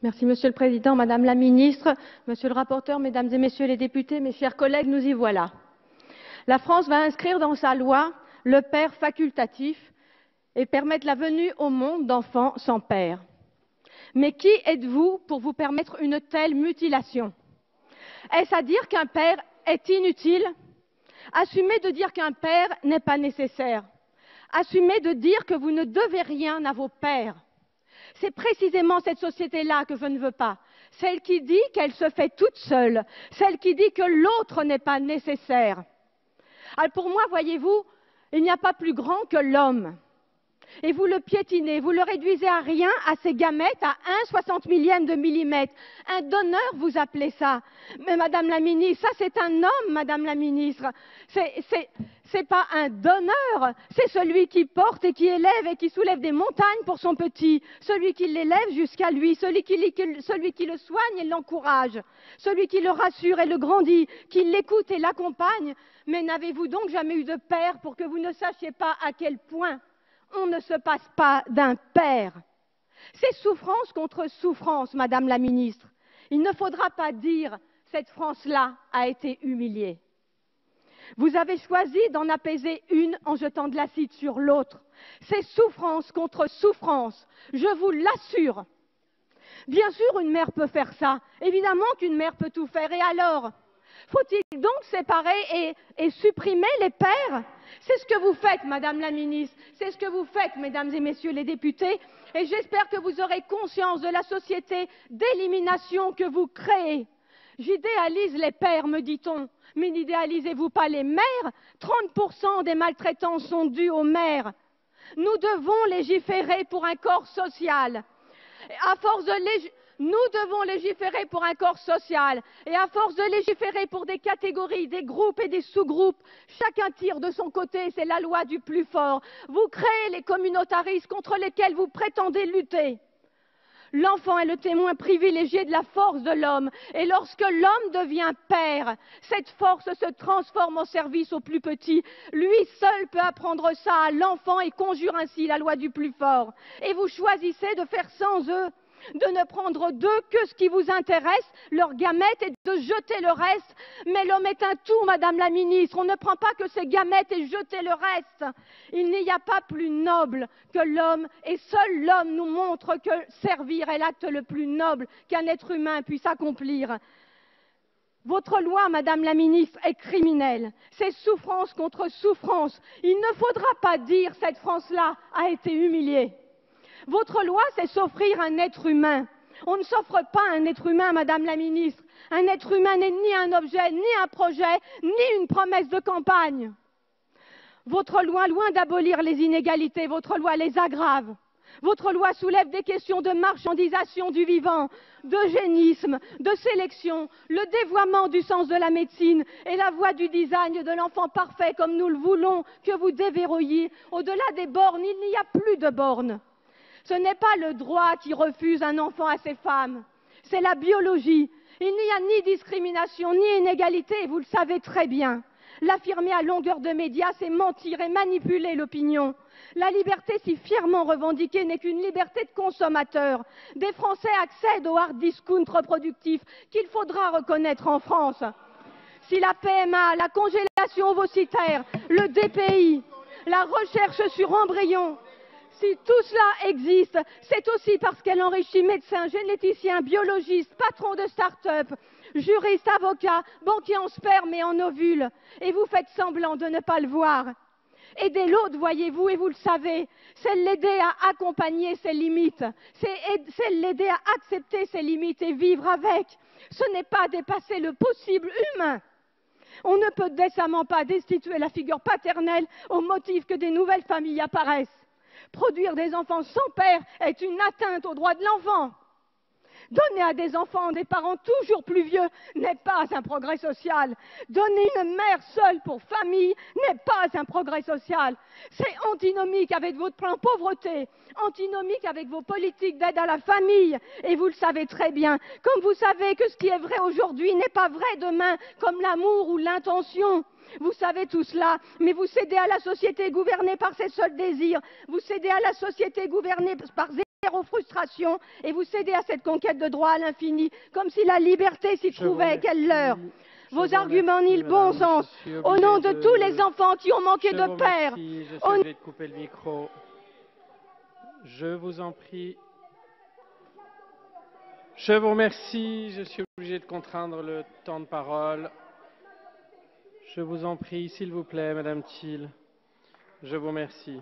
Merci, Monsieur le Président, Madame la Ministre, Monsieur le rapporteur, Mesdames et Messieurs les députés, mes chers collègues, nous y voilà. La France va inscrire dans sa loi le père facultatif et permettre la venue au monde d'enfants sans père. Mais qui êtes-vous pour vous permettre une telle mutilation? Est-ce à dire qu'un père est inutile? Assumez de dire qu'un père n'est pas nécessaire. Assumez de dire que vous ne devez rien à vos pères. C'est précisément cette société-là que je ne veux pas. Celle qui dit qu'elle se fait toute seule. Celle qui dit que l'autre n'est pas nécessaire. Alors pour moi, voyez-vous, il n'y a pas plus grand que l'homme. Et vous le piétinez, vous le réduisez à rien, à ses gamètes, à 1/60 millième de millimètre. Un donneur, vous appelez ça. Mais Madame la Ministre, ça c'est un homme, Madame la Ministre. C'est pas un donneur, c'est celui qui porte et qui élève et qui soulève des montagnes pour son petit. Celui qui l'élève jusqu'à lui, celui qui le soigne et l'encourage. Celui qui le rassure et le grandit, qui l'écoute et l'accompagne. Mais n'avez-vous donc jamais eu de père pour que vous ne sachiez pas à quel point on ne se passe pas d'un père? C'est souffrance contre souffrance, Madame la Ministre. Il ne faudra pas dire « cette France-là a été humiliée ». Vous avez choisi d'en apaiser une en jetant de l'acide sur l'autre. C'est souffrance contre souffrance, je vous l'assure. Bien sûr, une mère peut faire ça. Évidemment qu'une mère peut tout faire. Et alors? Faut-il donc séparer et supprimer les pères? C'est ce que vous faites, Madame la Ministre. C'est ce que vous faites, Mesdames et Messieurs les députés. Et j'espère que vous aurez conscience de la société d'élimination que vous créez. J'idéalise les pères, me dit-on. Mais n'idéalisez-vous pas les mères? 30% des maltraitances sont dues aux mères. Nous devons légiférer pour un corps social. À force de Nous devons légiférer pour un corps social. Et à force de légiférer pour des catégories, des groupes et des sous-groupes, chacun tire de son côté, c'est la loi du plus fort. Vous créez les communautarismes contre lesquels vous prétendez lutter. L'enfant est le témoin privilégié de la force de l'homme. Et lorsque l'homme devient père, cette force se transforme au service au plus petit. Lui seul peut apprendre ça à l'enfant et conjure ainsi la loi du plus fort. Et vous choisissez de faire sans eux, de ne prendre d'eux que ce qui vous intéresse, leurs gamètes, et de jeter le reste. Mais l'homme est un tout, Madame la Ministre. On ne prend pas que ses gamètes et jeter le reste. Il n'y a pas plus noble que l'homme, et seul l'homme nous montre que servir est l'acte le plus noble qu'un être humain puisse accomplir. Votre loi, Madame la Ministre, est criminelle. C'est souffrance contre souffrance. Il ne faudra pas dire « cette France-là a été humiliée ». Votre loi, c'est s'offrir un être humain. On ne s'offre pas un être humain, Madame la Ministre. Un être humain n'est ni un objet, ni un projet, ni une promesse de campagne. Votre loi, loin d'abolir les inégalités, votre loi les aggrave. Votre loi soulève des questions de marchandisation du vivant, d'eugénisme, de sélection, le dévoiement du sens de la médecine et la voie du design de l'enfant parfait comme nous le voulons que vous déverrouilliez. Au-delà des bornes, il n'y a plus de bornes. Ce n'est pas le droit qui refuse un enfant à ces femmes, c'est la biologie. Il n'y a ni discrimination, ni inégalité, et vous le savez très bien. L'affirmer à longueur de médias, c'est mentir et manipuler l'opinion. La liberté si fièrement revendiquée n'est qu'une liberté de consommateur. Des Français accèdent au hard discount reproductif qu'il faudra reconnaître en France. Si la PMA, la congélation ovocitaire, le DPI, la recherche sur embryons, si tout cela existe, c'est aussi parce qu'elle enrichit médecins, généticiens, biologistes, patrons de start-up, juristes, avocats, banquiers en sperme et en ovules. Et vous faites semblant de ne pas le voir. Aider l'autre, voyez-vous, et vous le savez, c'est l'aider à accompagner ses limites. C'est l'aider à accepter ses limites et vivre avec. Ce n'est pas dépasser le possible humain. On ne peut décemment pas destituer la figure paternelle au motif que des nouvelles familles apparaissent. Produire des enfants sans père est une atteinte aux droits de l'enfant. Donner à des enfants des parents toujours plus vieux n'est pas un progrès social. Donner une mère seule pour famille n'est pas un progrès social. C'est antinomique avec votre plan pauvreté, antinomique avec vos politiques d'aide à la famille. Et vous le savez très bien, comme vous savez que ce qui est vrai aujourd'hui n'est pas vrai demain, comme l'amour ou l'intention. Vous savez tout cela, mais vous cédez à la société gouvernée par ses seuls désirs. Vous cédez à la société gouvernée par aux frustrations et vous cédez à cette conquête de droit à l'infini, comme si la liberté s'y trouvait. Quelle leurre! Vos arguments nient le bon sens. Au nom de tous les enfants qui ont manqué de père. Je suis obligé de couper le micro. Je vous en prie. Je vous remercie. Je suis obligé de contraindre le temps de parole. Je vous en prie, s'il vous plaît, Madame Thiel. Je vous remercie.